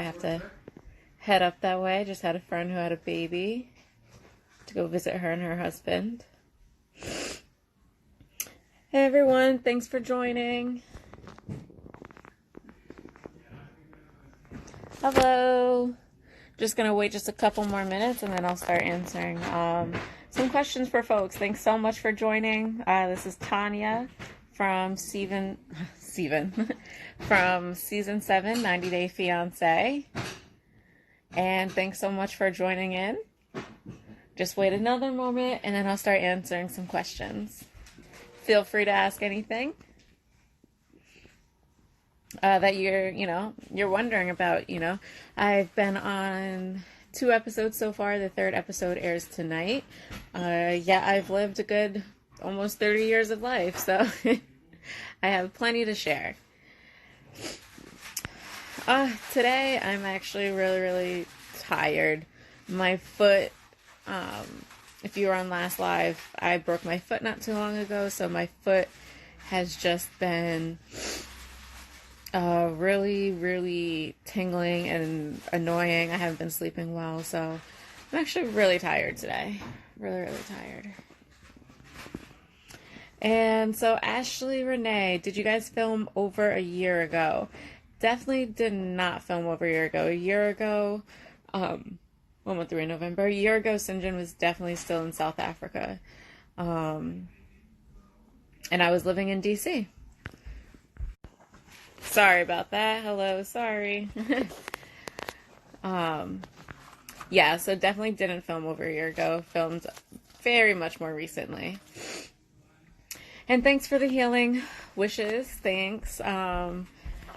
I have to head up that way. I just had a friend who had a baby to go visit her and her husband. Hey everyone, thanks for joining. Hello. Just gonna wait just a couple more minutes and then I'll start answering some questions for folks. Thanks so much for joining. This is Tania from from season 7, 90 Day Fiance. And thanks so much for joining in. Just wait another moment and then I'll start answering some questions. Feel free to ask anything that you're wondering about. I've been on 2 episodes so far. The 3rd episode airs tonight. I've lived a good almost 30 years of life, so I have plenty to share. Today I'm actually really, really tired. My foot, if you were on last live, I broke my foot not too long ago, so my foot has just been really, really tingling and annoying. I haven't been sleeping well, so I'm actually really tired today. Really, really tired. And so Ashley Renee, did you guys film over a year ago? Definitely did not film over a year ago. A year ago, 1-3 November. A year ago, Sinjin was definitely still in South Africa. And I was living in DC. Sorry about that. Hello, sorry. So definitely didn't film over a year ago. Filmed very much more recently. And thanks for the healing wishes. Thanks.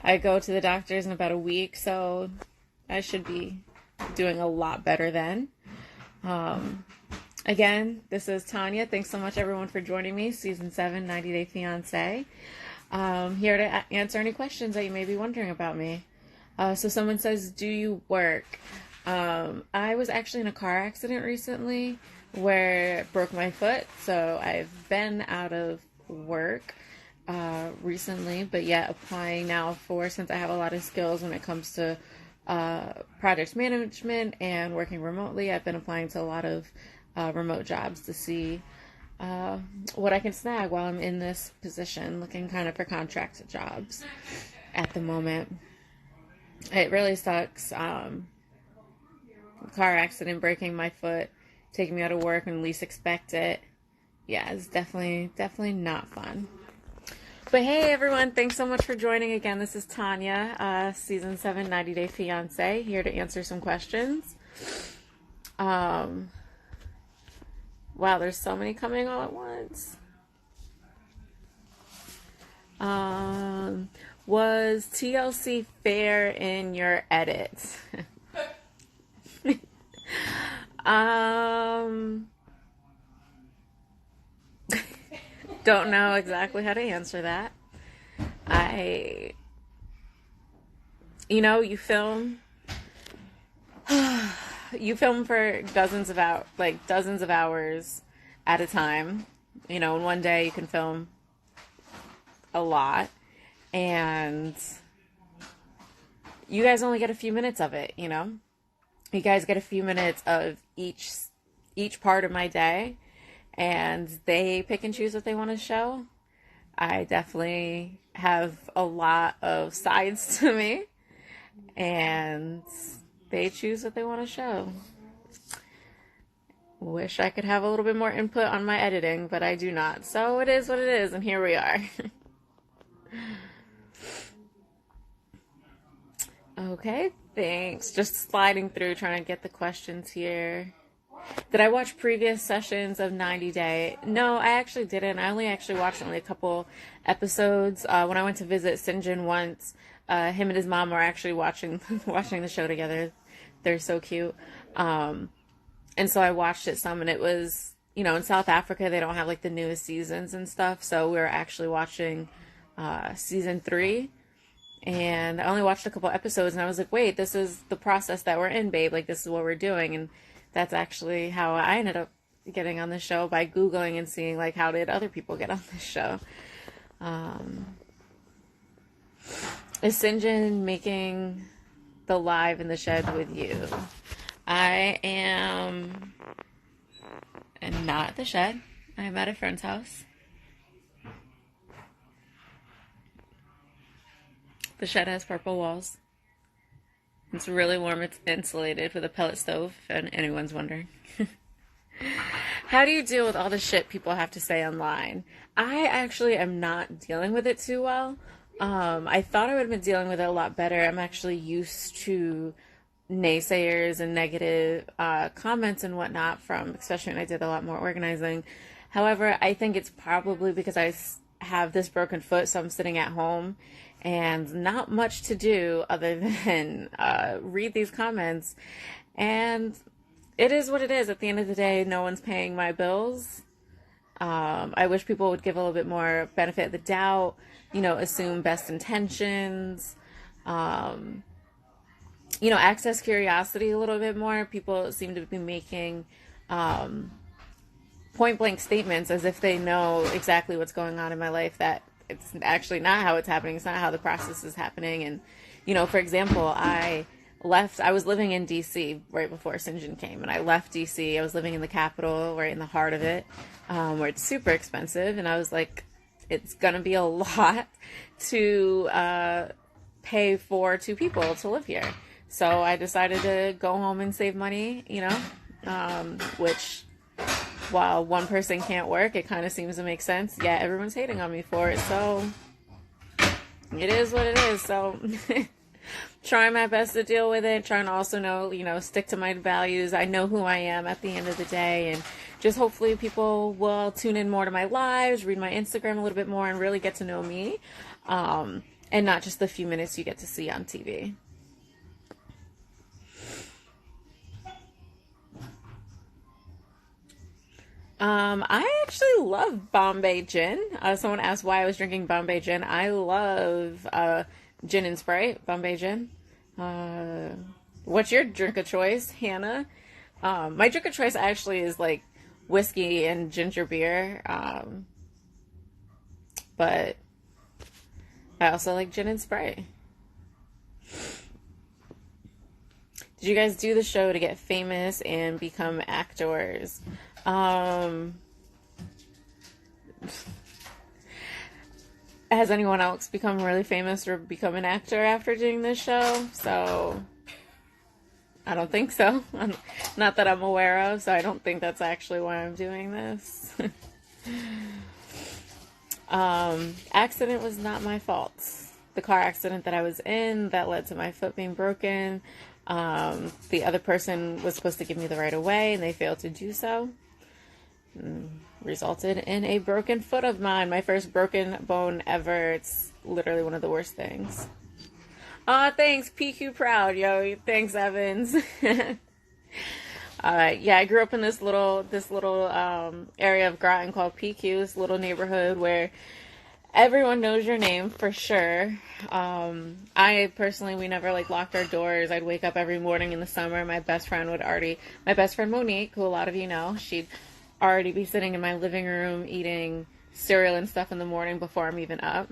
I go to the doctors in about a week, so I should be doing a lot better then. Again, this is Tania. Thanks so much, everyone, for joining me. Season 7, 90 Day Fiance. Here to answer any questions that you may be wondering about me. So someone says, do you work? I was actually in a car accident recently where it broke my foot, so I've been out of work recently, but yet applying now since I have a lot of skills when it comes to project management and working remotely. I've been applying to a lot of remote jobs to see what I can snag while I'm in this position, looking kind of for contract jobs at the moment. It really sucks. Car accident, breaking my foot, taking me out of work when least expect it. Yeah, it's definitely not fun. But hey everyone, thanks so much for joining again. This is Tania, season 7, 90 Day Fiance, here to answer some questions. Wow, there's so many coming all at once. Was TLC fair in your edits? Don't know exactly how to answer that. You film for dozens of hours at a time. In one day you can film a lot, and you guys only get a few minutes of it. You guys get a few minutes of each part of my day, and they pick and choose what they want to show. I definitely have a lot of sides to me, and they choose what they want to show. Wish I could have a little bit more input on my editing, but I do not. So it is what it is, and here we are. Okay, thanks. Just sliding through, trying to get the questions here. Did I watch previous sessions of 90 Day? No, I actually didn't. I only watched a couple episodes. When I went to visit Sinjin once, him and his mom were actually watching the show together. They're so cute. And so I watched it some, and it was, in South Africa, they don't have the newest seasons and stuff. So we were actually watching season 3. And I only watched a couple episodes, and I was like, wait, this is the process that we're in, babe. This is what we're doing. And that's actually how I ended up getting on the show, by Googling and seeing, how did other people get on this show. Is Sinjin making the live in the shed with you. I am not at the shed. I am at a friend's house. The shed has purple walls. It's really warm. It's insulated with a pellet stove, if anyone's wondering. How do you deal with all the shit people have to say online? I actually am not dealing with it too well. I thought I would have been dealing with it a lot better. I'm actually used to naysayers and negative comments and whatnot from, especially when I did a lot more organizing. However, I think it's probably because I have this broken foot, so I'm sitting at home and not much to do other than read these comments. And it is what it is. At the end of the day, no one's paying my bills. I wish people would give a little bit more benefit of the doubt, assume best intentions, access curiosity a little bit more. People seem to be making point blank statements as if they know exactly what's going on in my life, that it's actually not how it's happening. It's not how the process is happening. And, for example, I was living in DC right before Sinjin came, and I left DC. I was living in the capital, right in the heart of it, where it's super expensive. And I was like, it's going to be a lot to pay for 2 people to live here. So I decided to go home and save money, which, while one person can't work, it kind of seems to make sense. Yeah, everyone's hating on me for it. So it is what it is. So trying my best to deal with it, trying to also stick to my values. I know who I am at the end of the day, and just hopefully people will tune in more to my lives, read my Instagram a little bit more, and really get to know me, and not just the few minutes you get to see on TV. I actually love Bombay gin. Someone asked why I was drinking Bombay gin. I love gin and Sprite, Bombay gin. What's your drink of choice, Hannah? My drink of choice actually is like whiskey and ginger beer. But I also like gin and Sprite. Did you guys do the show to get famous and become actors? Has anyone else become really famous or become an actor after doing this show? So I don't think so. Not that I'm aware of, so I don't think that's actually why I'm doing this. Accident was not my fault. The car accident that I was in that led to my foot being broken. The other person was supposed to give me the right of way, and they failed to do so. Resulted in a broken foot of mine. My first broken bone ever. It's literally one of the worst things. Aw, thanks, PQ Proud, yo. Thanks, Evans. Yeah, I grew up in this little area of Groton called PQ, this little neighborhood where everyone knows your name for sure. I personally, we never locked our doors. I'd wake up every morning in the summer. My best friend Monique, who a lot of you know, she'd already be sitting in my living room eating cereal and stuff in the morning before I'm even up.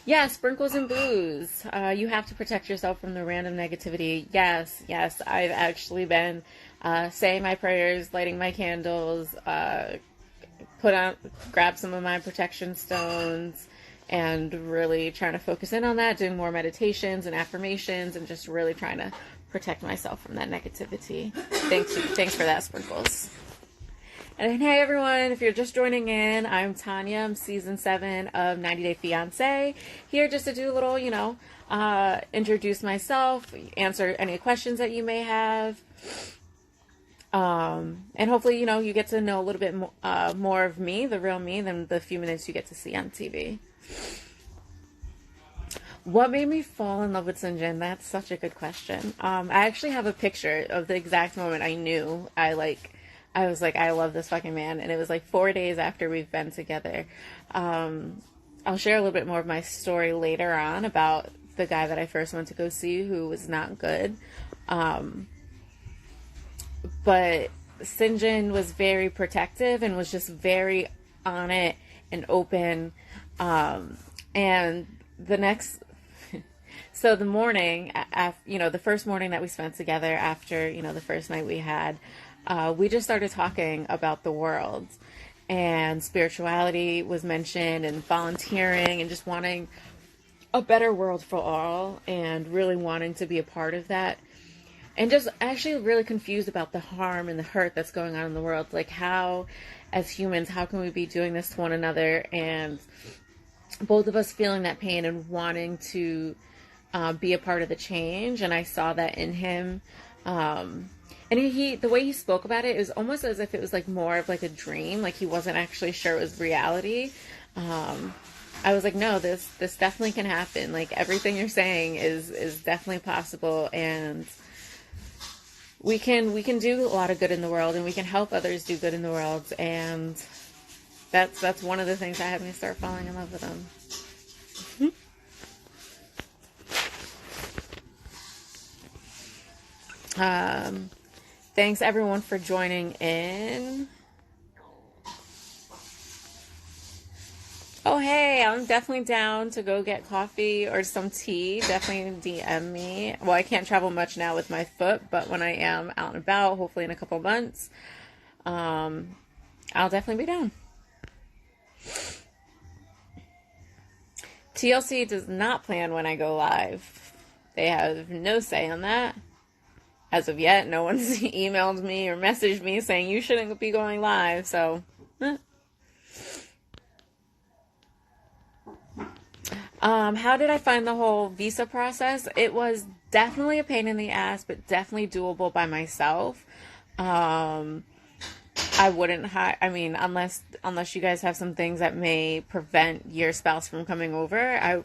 Yeah, sprinkles and booze. You have to protect yourself from the random negativity. Yes, I've actually been saying my prayers, lighting my candles, grab some of my protection stones, and really trying to focus in on that, doing more meditations and affirmations, and just really trying to protect myself from that negativity. Thanks for that, Sprinkles. And hey everyone, if you're just joining in, I'm Tanya. I'm season 7 of 90 Day Fiance. Here just to do a little, introduce myself, answer any questions that you may have. And hopefully, you get to know a little bit more of me, the real me, than the few minutes you get to see on TV. What made me fall in love with Sinjin? That's such a good question. I actually have a picture of the exact moment I knew I was like, I love this fucking man. And it was 4 days after we've been together. I'll share a little bit more of my story later on about the guy that I first went to go see who was not good. But Sinjin was very protective and was just very on it and open. And the next, so the morning, the first morning that we spent together after, the first night we had, we just started talking about the world. And spirituality was mentioned, and volunteering, and just wanting a better world for all, and really wanting to be a part of that. And just actually really confused about the harm and the hurt that's going on in the world. Like, how, as humans, how can we be doing this to one another? And both of us feeling that pain and wanting to be a part of the change. And I saw that in him. And the way he spoke about it was almost as if it was like more of like a dream. Like he wasn't actually sure it was reality. I was like, no, this definitely can happen. Like everything you're saying is definitely possible. And we can do a lot of good in the world, and we can help others do good in the world. And that's one of the things that had me start falling in love with him. Thanks everyone for joining in. Oh, hey, I'm definitely down to go get coffee or some tea. Definitely DM me. Well, I can't travel much now with my foot, but when I am out and about, hopefully in a couple months, I'll definitely be down. TLC does not plan when I go live. They have no say on that. As of yet, no one's emailed me or messaged me saying you shouldn't be going live, so... How did I find the whole visa process? It was definitely a pain in the ass, but definitely doable by myself. I wouldn't unless you guys have some things that may prevent your spouse from coming over.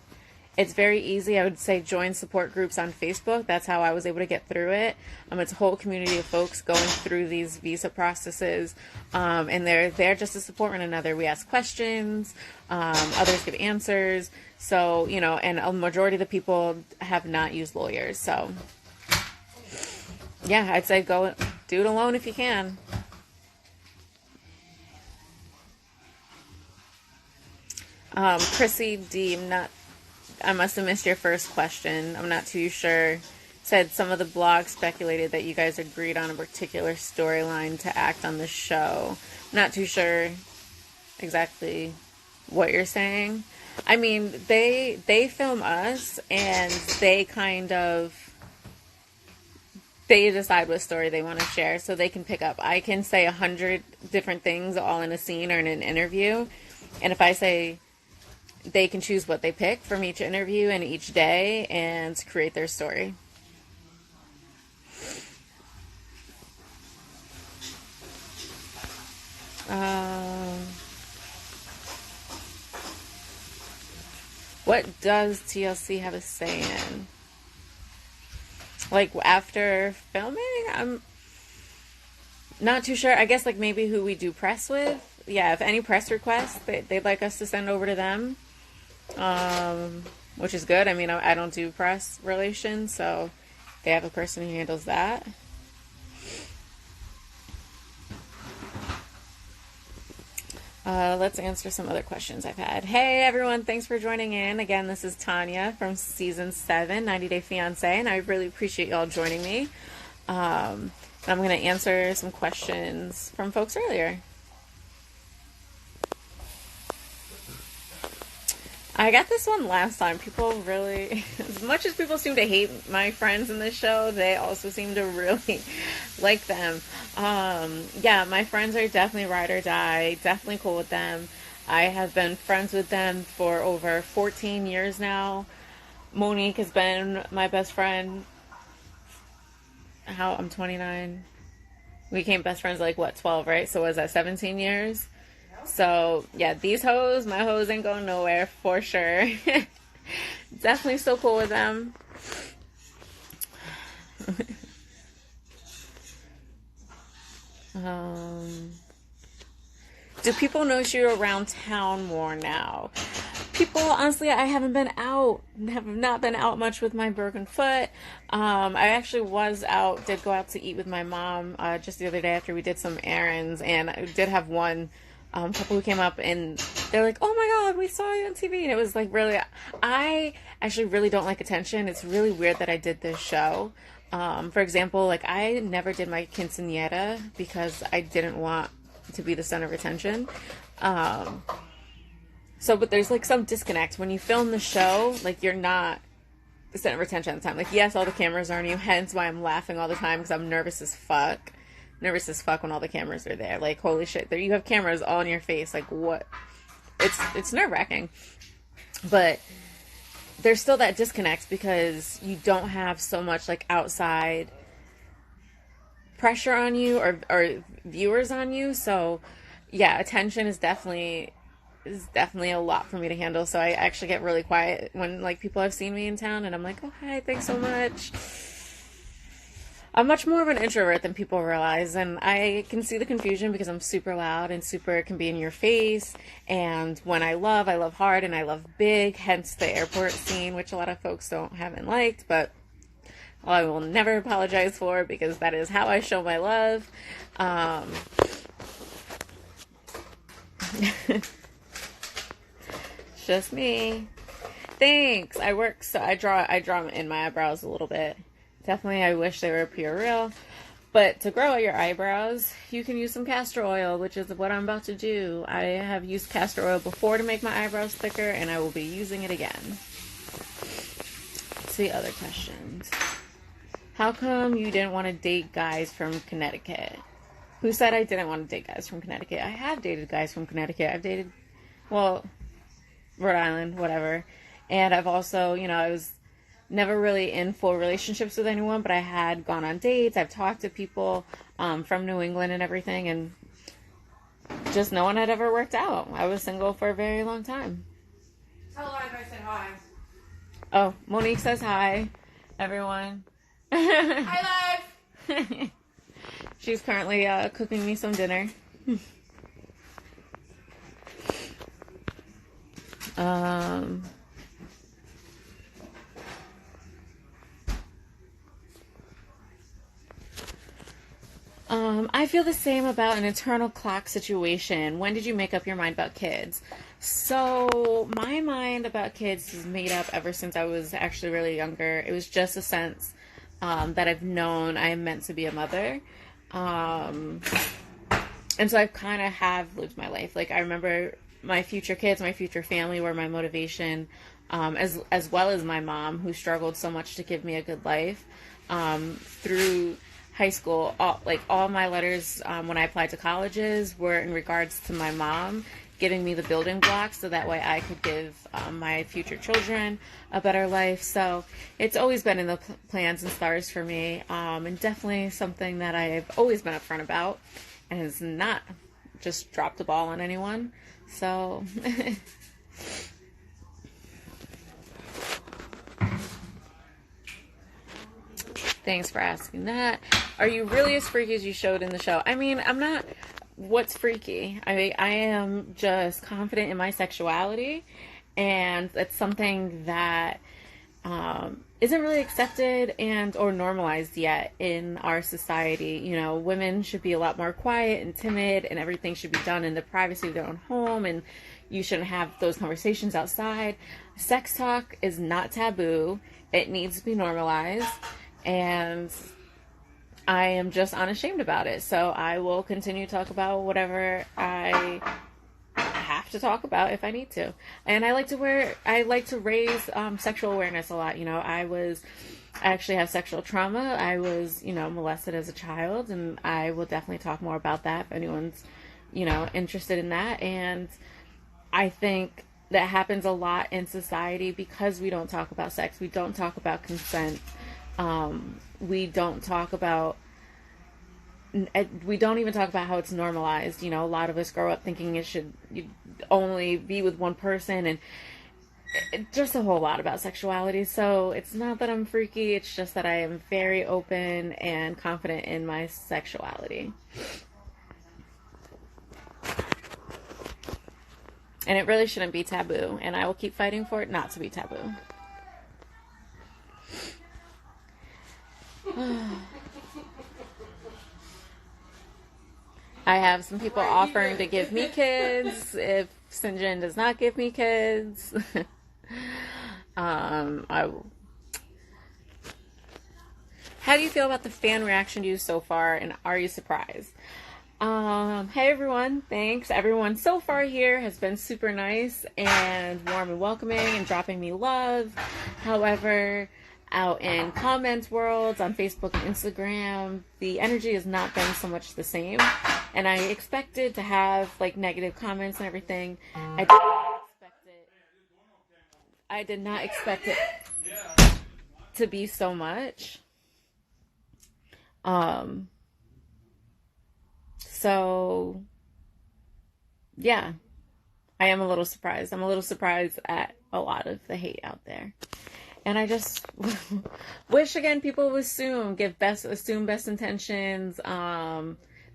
It's very easy. I would say join support groups on Facebook. That's how I was able to get through it. It's a whole community of folks going through these visa processes, and they're there just to support one another. We ask questions, others give answers. So, and a majority of the people have not used lawyers. So, yeah, I'd say go do it alone if you can. Chrissy D, I must have missed your first question. I'm not too sure. Said some of the blogs speculated that you guys agreed on a particular storyline to act on the show. Not too sure exactly what you're saying. I mean, they film us, and they decide what story they want to share, so they can pick up. I can say 100 different things all in a scene or in an interview, and if I say, they can choose what they pick from each interview and each day and create their story. What does TLC have a say in? Like after filming? I'm not too sure. I guess like maybe who we do press with. Yeah, if any press requests they'd like us to send over to them. Which is good. I mean, I don't do press relations, so they have a person who handles that. Let's answer some other questions I've had. Hey everyone, thanks for joining in. Again, this is Tania from season 7, 90 Day Fiance, and I really appreciate y'all joining me. And I'm going to answer some questions from folks earlier. I got this one last time. People really, as much as people seem to hate my friends in this show, they also seem to really like them. Yeah, my friends are definitely ride or die, definitely cool with them. I have been friends with them for over 14 years now. Monique has been my best friend. I'm 29. We became best friends like, 12, right? So was that 17 years? So, yeah, these hoes, my hoes ain't going nowhere, for sure. Definitely so cool with them. Do people notice you around town more now? People, honestly, I haven't been out. Have not been out much with my broken foot. I actually did go out to eat with my mom just the other day after we did some errands, and I did have one couple who came up and they're like, "Oh my God, we saw you on TV," and it was like really. I actually really don't like attention. It's really weird that I did this show. For example, like I never did my quinceañera because I didn't want to be the center of attention. But there's like some disconnect when you film the show. Like you're not the center of attention at the time. Like yes, all the cameras are on you. Hence why I'm laughing all the time because I'm nervous as fuck. Nervous as fuck when all the cameras are there. Like holy shit, there you have cameras all in your face. Like what? It's nerve wracking. But there's still that disconnect because you don't have so much like outside pressure on you or viewers on you. So yeah, attention is definitely a lot for me to handle. So I actually get really quiet when like people have seen me in town and I'm like, "Oh hi, thanks so much." I'm much more of an introvert than people realize, and I can see the confusion because I'm super loud and super can be in your face. And when I love hard and I love big, hence the airport scene, which a lot of folks haven't liked, but I will never apologize for because that is how I show my love. It's just me. Thanks. I draw in my eyebrows a little bit. Definitely, I wish they were pure real. But to grow out your eyebrows, you can use some castor oil, which is what I'm about to do. I have used castor oil before to make my eyebrows thicker, and I will be using it again. Let's see other questions. How come you didn't want to date guys from Connecticut? Who said I didn't want to date guys from Connecticut? I have dated guys from Connecticut. I've dated, Rhode Island, whatever. And I've also, I was never really in full relationships with anyone, but I had gone on dates. I've talked to people from New England and everything, and just no one had ever worked out. I was single for a very long time. Tell Live I said hi. Oh, Monique says hi, everyone. Hi, Live. She's currently cooking me some dinner. I feel the same about an internal clock situation. When did you make up your mind about kids? So my mind about kids is made up ever since I was actually really younger. It was just a sense that I've known I am meant to be a mother. And so I kind of have lived my life. Like I remember my future kids, my future family were my motivation, as well as my mom, who struggled so much to give me a good life. Through high school, all my letters when I applied to colleges were in regards to my mom giving me the building blocks so that way I could give my future children a better life. So it's always been in the plans and stars for me, and definitely something that I've always been upfront about and has not just dropped the ball on anyone. So thanks for asking that. Are you really as freaky as you showed in the show? I mean, I'm not. What's freaky? I am just confident in my sexuality, and it's something that isn't really accepted and or normalized yet in our society. Women should be a lot more quiet and timid, and everything should be done in the privacy of their own home, and you shouldn't have those conversations outside. Sex talk is not taboo. It needs to be normalized. And I am just unashamed about it. So I will continue to talk about whatever I have to talk about if I need to. And I like to raise sexual awareness a lot. I actually have sexual trauma. I was, molested as a child, and I will definitely talk more about that if anyone's, interested in that. And I think that happens a lot in society because we don't talk about sex. We don't talk about consent. We don't even talk about how it's normalized. A lot of us grow up thinking it should only be with one person, and just a whole lot about sexuality. So it's not that I'm freaky, it's just that I am very open and confident in my sexuality. And it really shouldn't be taboo, and I will keep fighting for it not to be taboo. I have some people offering to give me kids if Sinjin does not give me kids. I How do you feel about the fan reaction to you so far, and are you surprised? Hey everyone, thanks. Everyone so far here has been super nice and warm and welcoming and dropping me love. However, out in comments worlds on Facebook and Instagram, the energy has not been so much the same. And I expected to have like negative comments and everything. I did not expect it to be so much. So yeah, I am a little surprised. I'm a little surprised at a lot of the hate out there. And I just wish again people would assume best intentions,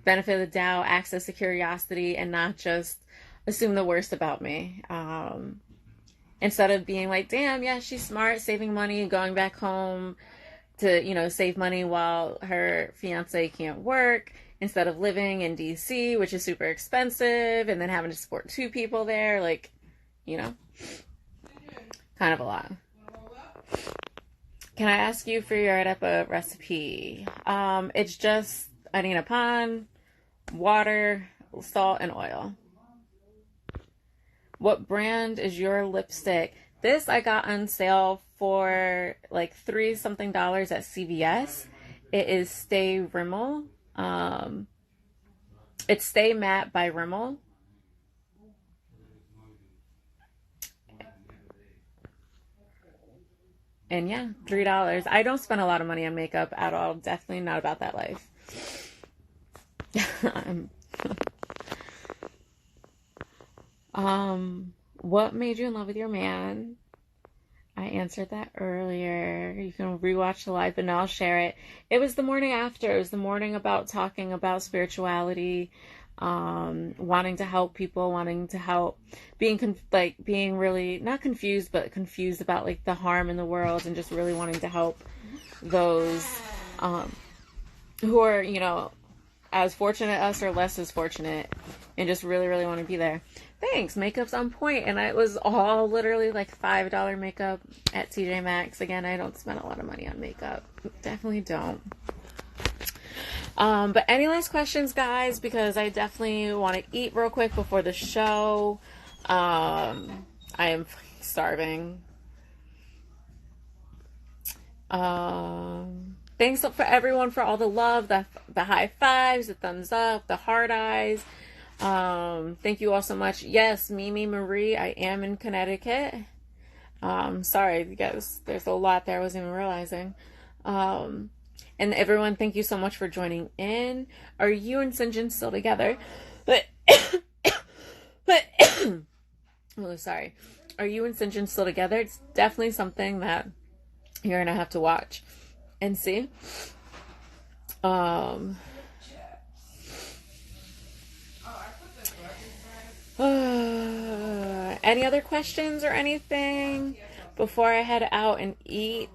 benefit of the doubt, access to curiosity, and not just assume the worst about me. Instead of being like, damn, yeah, she's smart, saving money, going back home to, save money while her fiance can't work, instead of living in DC, which is super expensive, and then having to support two people there, kind of a lot. Can I ask you for your arepa recipe? It's just harina pan, water, salt, and oil. What brand is your lipstick? This I got on sale for like $3 something at CVS. It is Stay Rimmel. It's Stay Matte by Rimmel. And yeah, $3. I don't spend a lot of money on makeup at all. Definitely not about that life. What made you in love with your man? I answered that earlier. You can rewatch the live, but now I'll share it. It was the morning after. It was the morning about talking about spirituality, wanting to help people, wanting to help, being really not confused, but confused about like the harm in the world, and just really wanting to help those who are, as fortunate as us or less as fortunate, and just really, really want to be there. Thanks. Makeup's on point, and it was all literally like $5 makeup at TJ Maxx. Again, I don't spend a lot of money on makeup. Definitely don't. But any last questions, guys? Because I definitely want to eat real quick before the show. I am starving. Thanks for everyone for all the love, the high fives, the thumbs up, the heart eyes. Thank you all so much. Yes, Mimi Marie, I am in Connecticut. Sorry, you guys, there's a lot there I wasn't even realizing. And everyone, thank you so much for joining in. Are you and Sinjin still together? Oh, sorry. Are you and Sinjin still together? It's definitely something that you're gonna have to watch and see. Any other questions or anything before I head out and eat?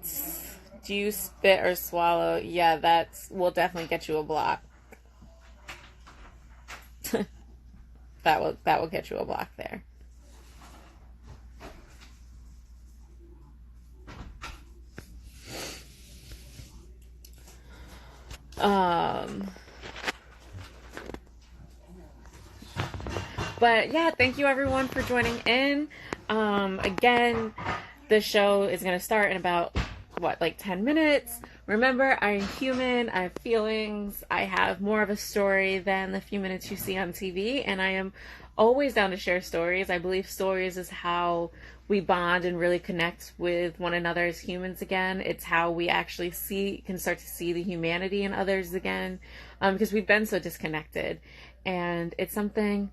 Do you spit or swallow? Yeah, will definitely get you a block. that will get you a block there. But yeah, thank you everyone for joining in. Again, the show is going to start in about, 10 minutes. Remember, I'm human, I have feelings, I have more of a story than the few minutes you see on TV, and I am always down to share stories. I believe stories is how we bond and really connect with one another as humans again. It's how we actually can start to see the humanity in others again, because we've been so disconnected. And it's something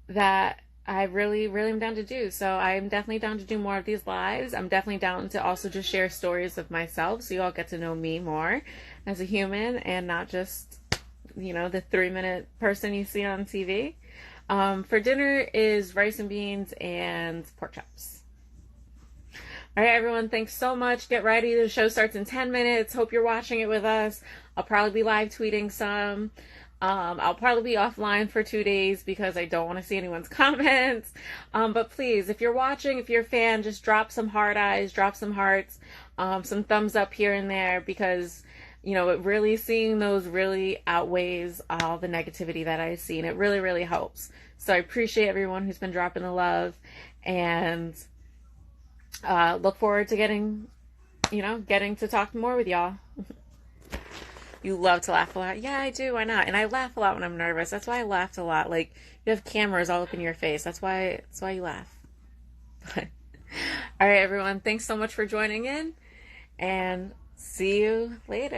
that I really, really am down to do. So I'm definitely down to do more of these lives. I'm definitely down to also just share stories of myself, so you all get to know me more as a human and not just, the 3-minute person you see on TV. For dinner is rice and beans and pork chops. All right, everyone, thanks so much. Get ready. The show starts in 10 minutes. Hope you're watching it with us. I'll probably be live tweeting some. I'll probably be offline for 2 days because I don't want to see anyone's comments. But please, if you're watching, if you're a fan, just drop some heart eyes, drop some hearts, some thumbs up here and there, because really seeing those really outweighs all the negativity that I see, and it really, really helps. So I appreciate everyone who's been dropping the love, and look forward to getting to talk more with y'all. You love to laugh a lot. Yeah, I do. Why not? And I laugh a lot when I'm nervous. That's why I laughed a lot. Like, you have cameras all up in your face. That's why you laugh. All right, everyone. Thanks so much for joining in, and see you later.